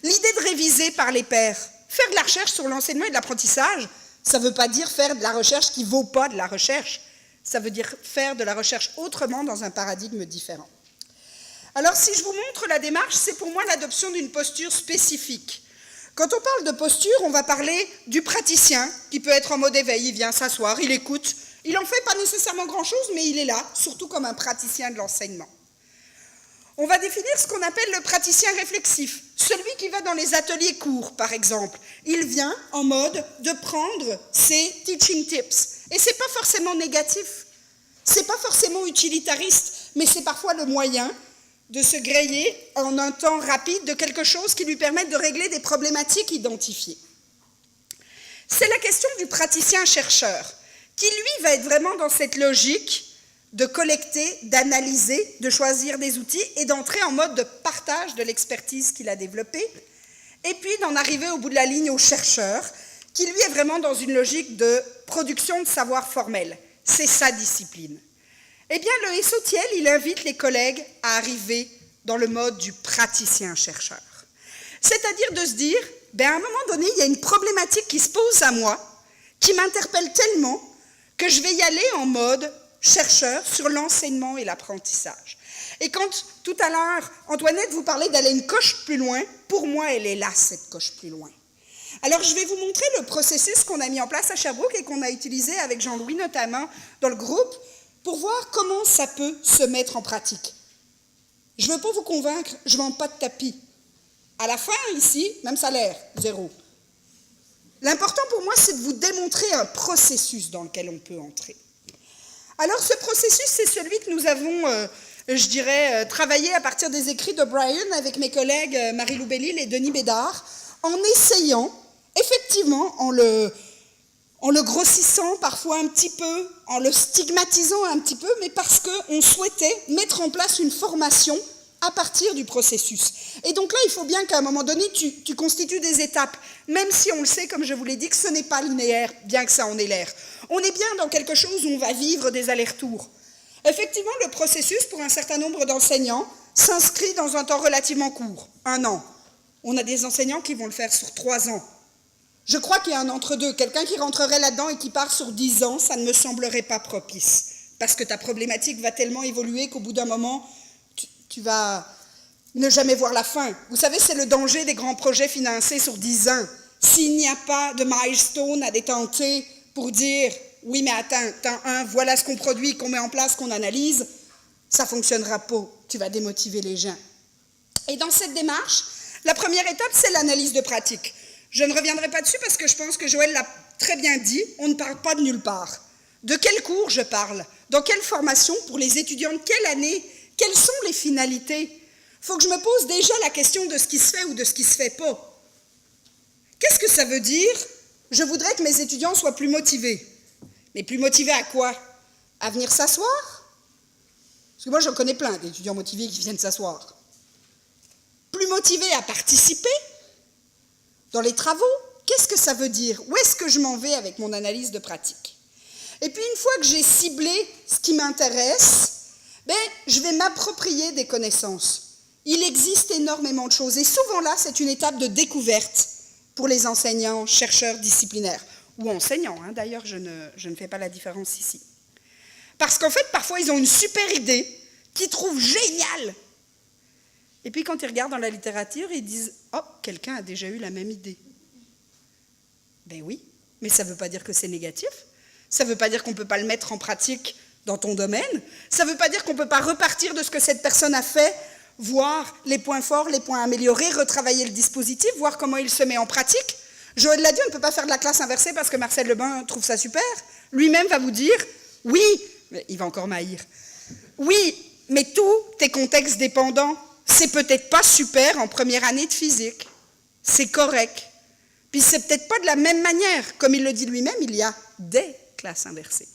L'idée de réviser par les pairs, faire de la recherche sur l'enseignement et de l'apprentissage, ça ne veut pas dire faire de la recherche qui ne vaut pas de la recherche. Ça veut dire faire de la recherche autrement dans un paradigme différent. Alors, si je vous montre la démarche, c'est pour moi l'adoption d'une posture spécifique. Quand on parle de posture, on va parler du praticien, qui peut être en mode éveil, il vient s'asseoir, il écoute. Il n'en fait pas nécessairement grand-chose, mais il est là, surtout comme un praticien de l'enseignement. On va définir ce qu'on appelle le praticien réflexif, celui qui va dans les ateliers courts, par exemple. Il vient en mode de prendre ses teaching tips. Et ce n'est pas forcément négatif, ce n'est pas forcément utilitariste, mais c'est parfois le moyen de se griller en un temps rapide de quelque chose qui lui permette de régler des problématiques identifiées. C'est la question du praticien-chercheur, qui lui va être vraiment dans cette logique de collecter, d'analyser, de choisir des outils et d'entrer en mode de partage de l'expertise qu'il a développée, et puis d'en arriver au bout de la ligne au chercheur, qui lui est vraiment dans une logique de production de savoir formel. C'est sa discipline. Eh bien, le SOTIEL, il invite les collègues à arriver dans le mode du praticien-chercheur. C'est-à-dire de se dire, à un moment donné, il y a une problématique qui se pose à moi, qui m'interpelle tellement que je vais y aller en mode chercheur sur l'enseignement et l'apprentissage. Et quand, tout à l'heure, Antoinette vous parlait d'aller une coche plus loin, pour moi, elle est là, cette coche plus loin. Alors, je vais vous montrer le processus qu'on a mis en place à Sherbrooke et qu'on a utilisé avec Jean-Louis notamment dans le groupe pour voir comment ça peut se mettre en pratique. Je ne veux pas vous convaincre, je ne vends pas de tapis. À la fin, ici, même salaire, 0. L'important pour moi, c'est de vous démontrer un processus dans lequel on peut entrer. Alors, ce processus, c'est celui que nous avons, travaillé à partir des écrits de Brian avec mes collègues Marie-Lou Bellil et Denis Bédard, en essayant, effectivement, en le grossissant parfois un petit peu, en le stigmatisant un petit peu, mais parce qu'on souhaitait mettre en place une formation à partir du processus. Et donc là, il faut bien qu'à un moment donné, tu constitues des étapes, même si on le sait, comme je vous l'ai dit, que ce n'est pas linéaire, bien que ça en ait l'air. On est bien dans quelque chose où on va vivre des allers-retours. Effectivement, le processus, pour un certain nombre d'enseignants, s'inscrit dans un temps relativement court, 1 an. On a des enseignants qui vont le faire sur 3 ans. Je crois qu'il y a un entre-deux. Quelqu'un qui rentrerait là-dedans et qui part sur 10 ans, ça ne me semblerait pas propice. Parce que ta problématique va tellement évoluer qu'au bout d'un moment, tu vas ne jamais voir la fin. Vous savez, c'est le danger des grands projets financés sur 10 ans. S'il n'y a pas de milestone à détenter pour dire « oui, mais attends, temps 1, voilà ce qu'on produit, qu'on met en place, qu'on analyse », ça ne fonctionnera pas. Tu vas démotiver les gens. Et dans cette démarche, la première étape, c'est l'analyse de pratique. Je ne reviendrai pas dessus parce que je pense que Joël l'a très bien dit, on ne parle pas de nulle part. De quel cours je parle? Dans quelle formation? Pour les étudiants de quelle année? Quelles sont les finalités? Il faut que je me pose déjà la question de ce qui se fait ou de ce qui ne se fait pas. Qu'est-ce que ça veut dire Je voudrais que mes étudiants soient plus motivés. Mais plus motivés à quoi? À venir s'asseoir? Parce que moi, j'en connais plein d'étudiants motivés qui viennent s'asseoir. Plus motivés à participer dans les travaux? Qu'est-ce que ça veut dire? Où est-ce que je m'en vais avec mon analyse de pratique? Et puis, une fois que j'ai ciblé ce qui m'intéresse, je vais m'approprier des connaissances. Il existe énormément de choses. Et souvent là, c'est une étape de découverte pour les enseignants, chercheurs disciplinaires. Ou enseignants, hein. D'ailleurs, je ne fais pas la différence ici. Parce qu'en fait, parfois, ils ont une super idée qu'ils trouvent géniale. Et puis, quand ils regardent dans la littérature, ils disent « Oh, quelqu'un a déjà eu la même idée. » Ben oui, mais ça ne veut pas dire que c'est négatif. Ça ne veut pas dire qu'on ne peut pas le mettre en pratique dans ton domaine. Ça ne veut pas dire qu'on ne peut pas repartir de ce que cette personne a fait, voir les points forts, les points améliorés, retravailler le dispositif, voir comment il se met en pratique. Joël l'a dit, on ne peut pas faire de la classe inversée parce que Marcel Lebin trouve ça super. Lui-même va vous dire « Oui, mais il va encore m'haïr. Oui, mais tous tes contextes dépendants, c'est peut-être pas super en première année de physique. C'est correct. Puis c'est peut-être pas de la même manière. Comme il le dit lui-même, il y a des classes inversées. »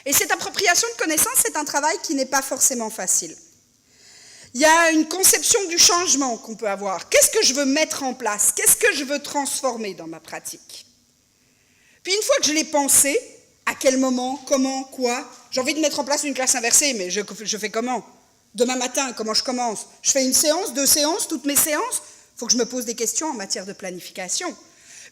Et cette appropriation de connaissances, c'est un travail qui n'est pas forcément facile. Il y a une conception du changement qu'on peut avoir. Qu'est-ce que je veux mettre en place? Qu'est-ce que je veux transformer dans ma pratique? Puis une fois que je l'ai pensé, à quel moment, comment, quoi, j'ai envie de mettre en place une classe inversée, mais je fais comment? Demain matin, comment je commence? Je fais une séance, 2 séances, toutes mes séances? Il faut que je me pose des questions en matière de planification.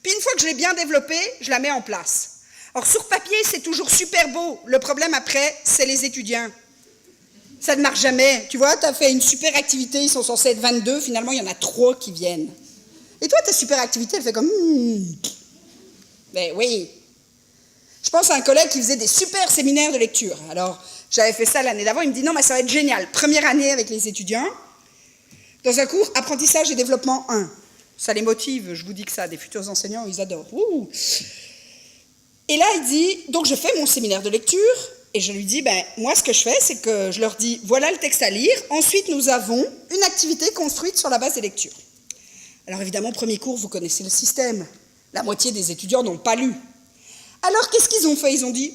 Puis une fois que je l'ai bien développée, je la mets en place. Alors sur papier, c'est toujours super beau. Le problème après, c'est les étudiants. Ça ne marche jamais. Tu vois, tu as fait une super activité, ils sont censés être 22, finalement, il y en a 3 qui viennent. Et toi, ta super activité, elle fait comme... Ben oui. Je pense à un collègue qui faisait des super séminaires de lecture. Alors, j'avais fait ça l'année d'avant, il me dit, non, mais ça va être génial. Première année avec les étudiants, dans un cours apprentissage et développement 1. Ça les motive, je vous dis que ça, des futurs enseignants, ils adorent. Ouh. Et là, il dit, donc je fais mon séminaire de lecture, et je lui dis, moi, ce que je fais, c'est que je leur dis, voilà le texte à lire, ensuite nous avons une activité construite sur la base des lectures. Alors évidemment, premier cours, vous connaissez le système. La moitié des étudiants n'ont pas lu. Alors, qu'est-ce qu'ils ont fait? Ils ont dit,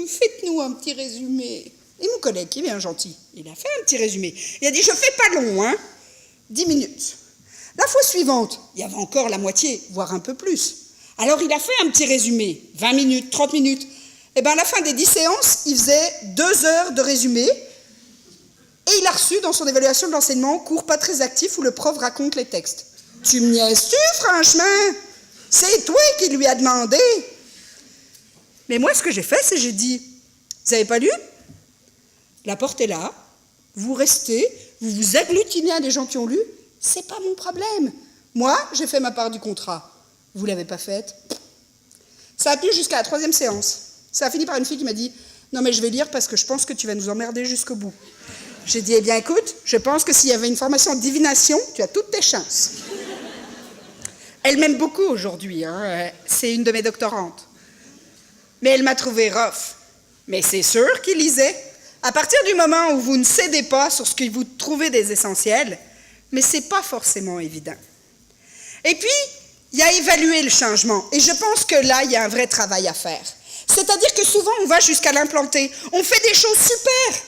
faites-nous un petit résumé. Et mon collègue, qui est bien gentil, il a fait un petit résumé. Il a dit, je fais pas long, 10 minutes. La fois suivante, il y avait encore la moitié, voire un peu plus. Alors, il a fait un petit résumé, 20 minutes, 30 minutes. Et bien, à la fin des 10 séances, il faisait 2 heures de résumé. Et il a reçu, dans son évaluation de l'enseignement, cours pas très actif où le prof raconte les textes. Tu me niaises-tu, franchement? C'est toi qui lui as demandé. Mais moi, ce que j'ai fait, c'est que j'ai dit, vous n'avez pas lu? La porte est là, vous restez, vous vous agglutinez à des gens qui ont lu, c'est pas mon problème. Moi, j'ai fait ma part du contrat. Vous ne l'avez pas faite. Ça a tenu jusqu'à la 3e séance. Ça a fini par une fille qui m'a dit « Non, mais je vais lire parce que je pense que tu vas nous emmerder jusqu'au bout. » J'ai dit « Eh bien, écoute, je pense que s'il y avait une formation en divination, tu as toutes tes chances. » Elle m'aime beaucoup aujourd'hui, c'est une de mes doctorantes. Mais elle m'a trouvé rough. Mais c'est sûr qu'il lisait. À partir du moment où vous ne cédez pas sur ce que vous trouvez des essentiels, mais ce n'est pas forcément évident. Et puis, il y a évaluer le changement. Et je pense que là, il y a un vrai travail à faire. C'est-à-dire que souvent, on va jusqu'à l'implanter. On fait des choses super,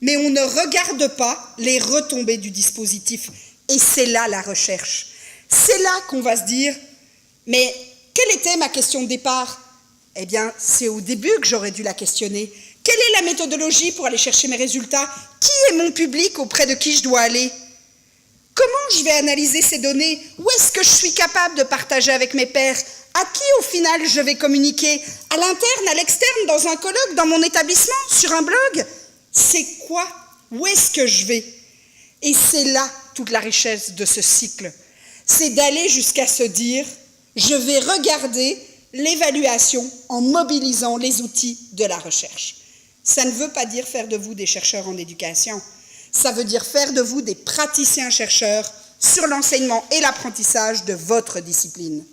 mais on ne regarde pas les retombées du dispositif. Et c'est là la recherche. C'est là qu'on va se dire, mais quelle était ma question de départ? Eh bien, c'est au début que j'aurais dû la questionner. Quelle est la méthodologie pour aller chercher mes résultats? Qui est mon public auprès de qui je dois aller? Comment je vais analyser ces données? Où est-ce que je suis capable de partager avec mes pairs? À qui, au final, je vais communiquer? À l'interne, à l'externe, dans un colloque, dans mon établissement, sur un blog? C'est quoi? Où est-ce que je vais? Et c'est là toute la richesse de ce cycle. C'est d'aller jusqu'à se dire, je vais regarder l'évaluation en mobilisant les outils de la recherche. Ça ne veut pas dire faire de vous des chercheurs en éducation. Ça veut dire faire de vous des praticiens-chercheurs sur l'enseignement et l'apprentissage de votre discipline.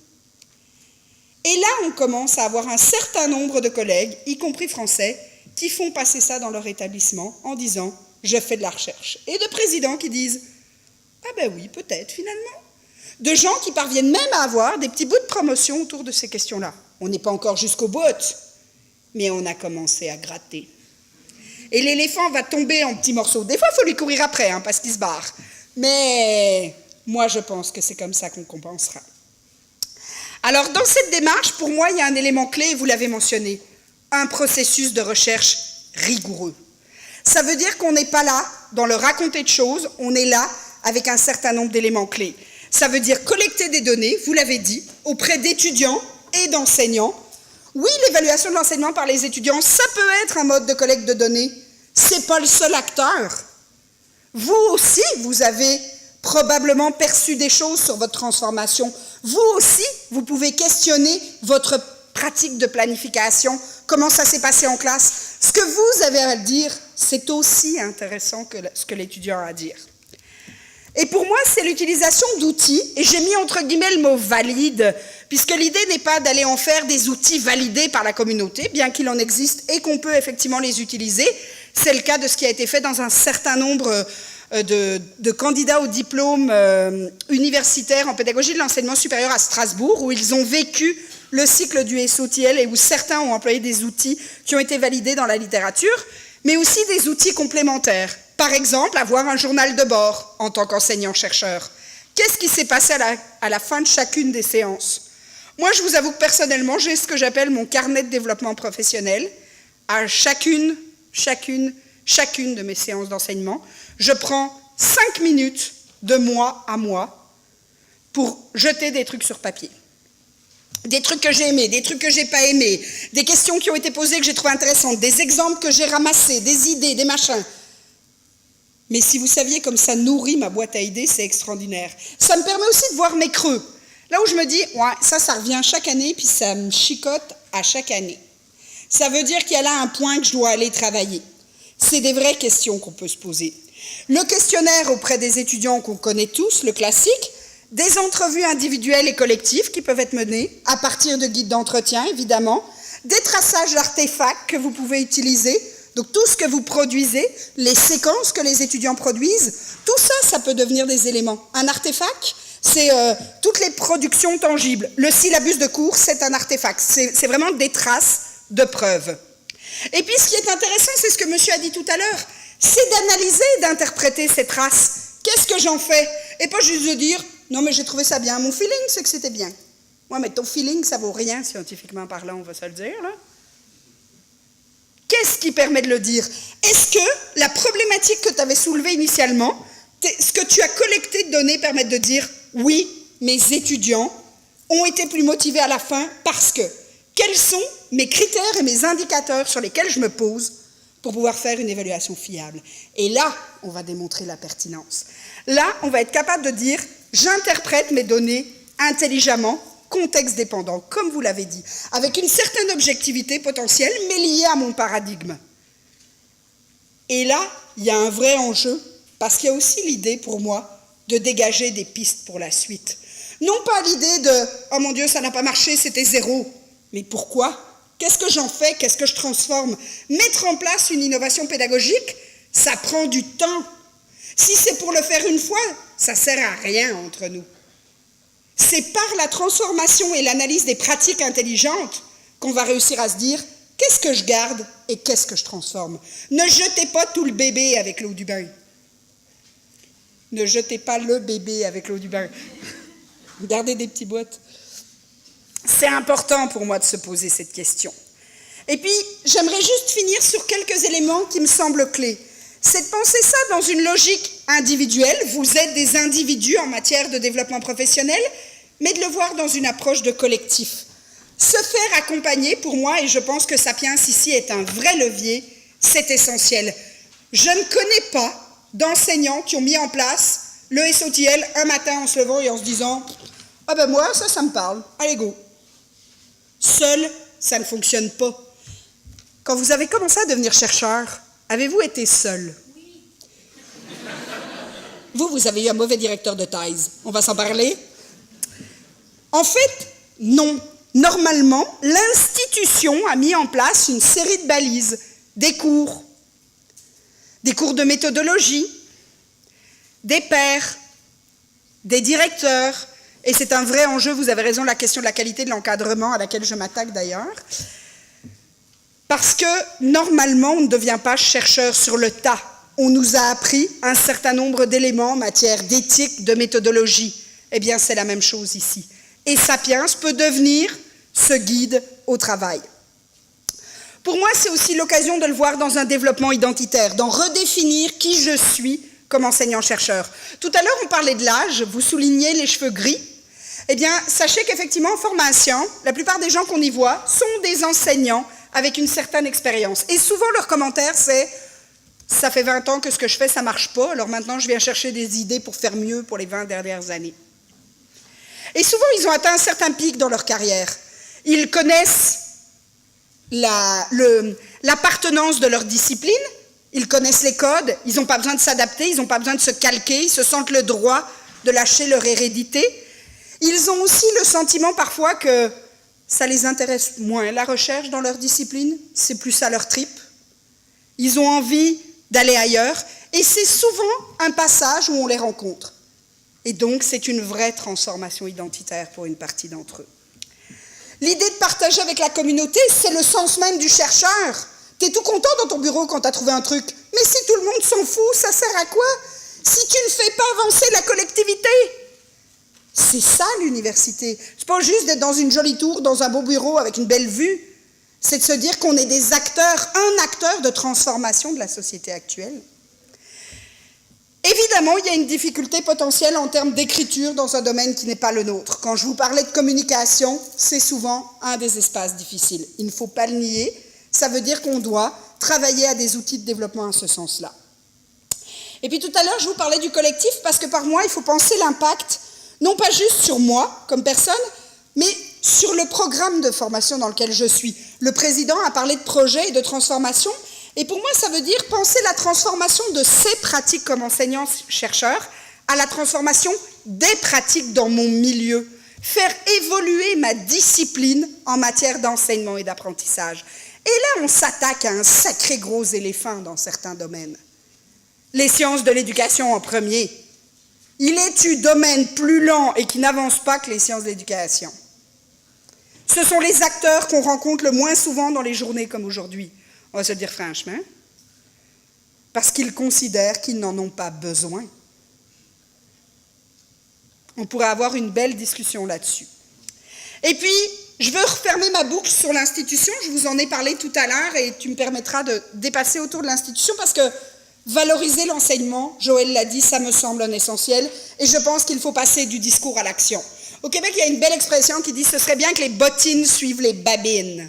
Et là, on commence à avoir un certain nombre de collègues, y compris français, qui font passer ça dans leur établissement en disant « je fais de la recherche ». Et de présidents qui disent « ah ben oui, peut-être finalement ». de gens qui parviennent même à avoir des petits bouts de promotion autour de ces questions-là. On n'est pas encore jusqu'au bout, mais on a commencé à gratter. Et l'éléphant va tomber en petits morceaux. Des fois, il faut lui courir après, hein, parce qu'il se barre. Mais moi, je pense que c'est comme ça qu'on compensera. Alors, dans cette démarche, pour moi, il y a un élément clé, et vous l'avez mentionné, un processus de recherche rigoureux. Ça veut dire qu'on n'est pas là dans le raconter de choses, on est là avec un certain nombre d'éléments clés. Ça veut dire collecter des données, vous l'avez dit, auprès d'étudiants et d'enseignants. Oui, l'évaluation de l'enseignement par les étudiants, ça peut être un mode de collecte de données. Ce n'est pas le seul acteur. Vous aussi, vous avez probablement perçu des choses sur votre transformation. Vous aussi, vous pouvez questionner votre pratique de planification, comment ça s'est passé en classe. Ce que vous avez à dire, c'est aussi intéressant que ce que l'étudiant a à dire. Et pour moi, c'est l'utilisation d'outils, et j'ai mis entre guillemets le mot « valide », puisque l'idée n'est pas d'aller en faire des outils validés par la communauté, bien qu'il en existe et qu'on peut effectivement les utiliser. C'est le cas de ce qui a été fait dans un certain nombre de candidats au diplôme universitaire en pédagogie de l'enseignement supérieur à Strasbourg, où ils ont vécu le cycle du SOTL et où certains ont employé des outils qui ont été validés dans la littérature, mais aussi des outils complémentaires. Par exemple, avoir un journal de bord en tant qu'enseignant-chercheur. Qu'est-ce qui s'est passé à la fin de chacune des séances? Moi, je vous avoue que personnellement, j'ai ce que j'appelle mon carnet de développement professionnel. À chacune de mes séances d'enseignement, je prends 5 minutes de mois à mois pour jeter des trucs sur papier. Des trucs que j'ai aimés, des trucs que j'ai pas aimés, des questions qui ont été posées que j'ai trouvées intéressantes, des exemples que j'ai ramassés, des idées, des machins. Mais si vous saviez comme ça nourrit ma boîte à idées, c'est extraordinaire. Ça me permet aussi de voir mes creux. Là où je me dis, ouais, ça revient chaque année, puis ça me chicote à chaque année. Ça veut dire qu'il y a là un point que je dois aller travailler. C'est des vraies questions qu'on peut se poser. Le questionnaire auprès des étudiants qu'on connaît tous, le classique, des entrevues individuelles et collectives qui peuvent être menées à partir de guides d'entretien, évidemment, des traçages d'artefacts que vous pouvez utiliser, donc tout ce que vous produisez, les séquences que les étudiants produisent, tout ça, ça peut devenir des éléments. Un artefact, c'est toutes les productions tangibles. Le syllabus de cours, c'est un artefact. C'est vraiment des traces de preuves. Et puis, ce qui est intéressant, c'est ce que monsieur a dit tout à l'heure, c'est d'analyser et d'interpréter ces traces. Qu'est-ce que j'en fais? Et pas juste de dire, non mais j'ai trouvé ça bien, mon feeling c'est que c'était bien. Ouais, mais ton feeling, ça vaut rien scientifiquement parlant, on va se le dire, là. Qu'est-ce qui permet de le dire? Est-ce que la problématique que tu avais soulevée initialement, ce que tu as collecté de données permet de dire, oui, mes étudiants ont été plus motivés à la fin parce que, quels sont mes critères et mes indicateurs sur lesquels je me pose pour pouvoir faire une évaluation fiable? Et là, on va démontrer la pertinence. Là, on va être capable de dire, j'interprète mes données intelligemment, contexte dépendant, comme vous l'avez dit, avec une certaine objectivité potentielle, mais liée à mon paradigme. Et là, il y a un vrai enjeu, parce qu'il y a aussi l'idée, pour moi, de dégager des pistes pour la suite. Non pas l'idée de « oh mon Dieu, ça n'a pas marché, c'était zéro », mais pourquoi? Qu'est-ce que j'en fais? Qu'est-ce que je transforme? Mettre en place une innovation pédagogique, ça prend du temps. Si c'est pour le faire une fois, ça ne sert à rien entre nous. C'est par la transformation et l'analyse des pratiques intelligentes qu'on va réussir à se dire qu'est-ce que je garde et qu'est-ce que je transforme. Ne jetez pas tout le bébé avec l'eau du bain. Ne jetez pas le bébé avec l'eau du bain. Gardez des petits bouts. C'est important pour moi de se poser cette question. Et puis, j'aimerais juste finir sur quelques éléments qui me semblent clés. C'est de penser ça dans une logique individuelle. Vous êtes des individus en matière de développement professionnel, mais de le voir dans une approche de collectif. Se faire accompagner, pour moi, et je pense que Sapiens ici est un vrai levier, c'est essentiel. Je ne connais pas d'enseignants qui ont mis en place le SOTL un matin en se levant et en se disant « Ah ben moi, ça me parle, allez go ». Seul, ça ne fonctionne pas. Quand vous avez commencé à devenir chercheur, avez-vous été seul? Oui. Vous avez eu un mauvais directeur de thèse. On va s'en parler? En fait, non. Normalement, l'institution a mis en place une série de balises, des cours de méthodologie, des pairs, des directeurs, Et c'est un vrai enjeu, vous avez raison, la question de la qualité de l'encadrement, à laquelle je m'attaque d'ailleurs. Parce que, normalement, on ne devient pas chercheur sur le tas. On nous a appris un certain nombre d'éléments en matière d'éthique, de méthodologie. Eh bien, c'est la même chose ici. Et Sapiens peut devenir ce guide au travail. Pour moi, c'est aussi l'occasion de le voir dans un développement identitaire, d'en redéfinir qui je suis comme enseignant-chercheur. Tout à l'heure, on parlait de l'âge, vous soulignez les cheveux gris. Eh bien, sachez qu'effectivement, en formation, la plupart des gens qu'on y voit sont des enseignants avec une certaine expérience. Et souvent, leur commentaire, c'est « ça fait 20 ans que ce que je fais, ça ne marche pas, alors maintenant, je viens chercher des idées pour faire mieux pour les 20 dernières années. » Et souvent, ils ont atteint un certain pic dans leur carrière. Ils connaissent l'appartenance de leur discipline, ils connaissent les codes, ils n'ont pas besoin de s'adapter, ils n'ont pas besoin de se calquer, ils se sentent le droit de lâcher leur hérédité. Ils ont aussi le sentiment parfois que ça les intéresse moins, la recherche dans leur discipline, c'est plus à leur tripe. Ils ont envie d'aller ailleurs, et c'est souvent un passage où on les rencontre. Et donc, c'est une vraie transformation identitaire pour une partie d'entre eux. L'idée de partager avec la communauté, c'est le sens même du chercheur. Tu es tout content dans ton bureau quand tu as trouvé un truc. Mais si tout le monde s'en fout, ça sert à quoi? Si tu ne fais pas avancer la collectivité. C'est ça l'université. C'est pas juste d'être dans une jolie tour, dans un beau bureau avec une belle vue. C'est de se dire qu'on est des acteurs, un acteur de transformation de la société actuelle. Évidemment, il y a une difficulté potentielle en termes d'écriture dans un domaine qui n'est pas le nôtre. Quand je vous parlais de communication, c'est souvent un des espaces difficiles. Il ne faut pas le nier. Ça veut dire qu'on doit travailler à des outils de développement en ce sens-là. Et puis tout à l'heure, je vous parlais du collectif parce que par moi, il faut penser l'impact, non pas juste sur moi comme personne, mais sur le programme de formation dans lequel je suis. Le président a parlé de projet et de transformation. Et pour moi, ça veut dire penser la transformation de ces pratiques comme enseignant-chercheur à la transformation des pratiques dans mon milieu. Faire évoluer ma discipline en matière d'enseignement et d'apprentissage. Et là, on s'attaque à un sacré gros éléphant dans certains domaines. Les sciences de l'éducation en premier. Il est un domaine plus lent et qui n'avance pas que les sciences de l'éducation. Ce sont les acteurs qu'on rencontre le moins souvent dans les journées comme aujourd'hui. On va se le dire franchement, parce qu'ils considèrent qu'ils n'en ont pas besoin. On pourrait avoir une belle discussion là-dessus. Et puis, je veux refermer ma boucle sur l'institution. Je vous en ai parlé tout à l'heure et tu me permettras de dépasser autour de l'institution parce que valoriser l'enseignement, Joël l'a dit, ça me semble un essentiel et je pense qu'il faut passer du discours à l'action. Au Québec, il y a une belle expression qui dit « ce serait bien que les bottines suivent les babines ».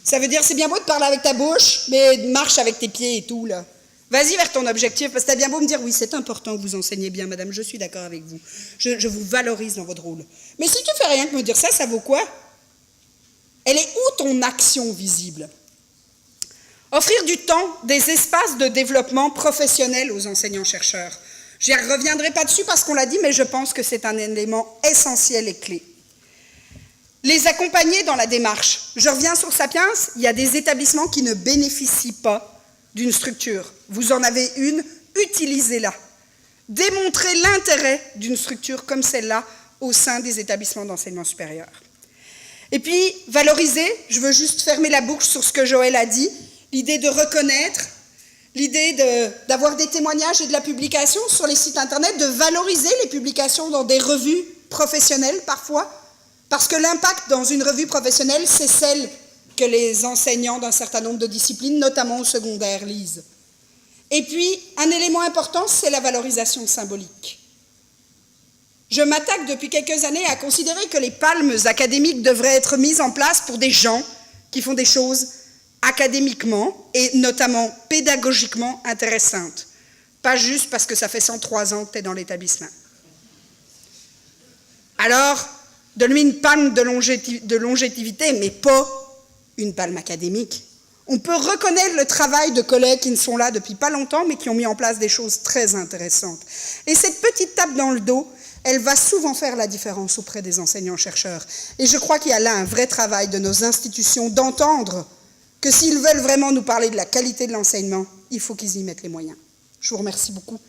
Ça veut dire, c'est bien beau de parler avec ta bouche, mais marche avec tes pieds et tout, là. Vas-y vers ton objectif, parce que t'as bien beau me dire, oui, c'est important que vous enseignez bien, madame, je suis d'accord avec vous. Je vous valorise dans votre rôle. Mais si tu fais rien que me dire ça, ça vaut quoi? Elle est où ton action visible? Offrir du temps, des espaces de développement professionnel aux enseignants-chercheurs. Je ne reviendrai pas dessus parce qu'on l'a dit, mais je pense que c'est un élément essentiel et clé. Les accompagner dans la démarche. Je reviens sur Sapiens, il y a des établissements qui ne bénéficient pas d'une structure. Vous en avez une, utilisez-la. Démontrez l'intérêt d'une structure comme celle-là au sein des établissements d'enseignement supérieur. Et puis, valoriser, je veux juste fermer la boucle sur ce que Joël a dit, l'idée de reconnaître, l'idée d'avoir des témoignages et de la publication sur les sites internet, de valoriser les publications dans des revues professionnelles parfois, parce que l'impact dans une revue professionnelle, c'est celle que les enseignants d'un certain nombre de disciplines, notamment au secondaire, lisent. Et puis, un élément important, c'est la valorisation symbolique. Je m'attaque depuis quelques années à considérer que les palmes académiques devraient être mises en place pour des gens qui font des choses académiquement et notamment pédagogiquement intéressantes. Pas juste parce que ça fait 103 ans que tu es dans l'établissement. Alors, donne-lui une palme de longévité, mais pas une palme académique. On peut reconnaître le travail de collègues qui ne sont là depuis pas longtemps, mais qui ont mis en place des choses très intéressantes. Et cette petite tape dans le dos, elle va souvent faire la différence auprès des enseignants-chercheurs. Et je crois qu'il y a là un vrai travail de nos institutions d'entendre que s'ils veulent vraiment nous parler de la qualité de l'enseignement, il faut qu'ils y mettent les moyens. Je vous remercie beaucoup.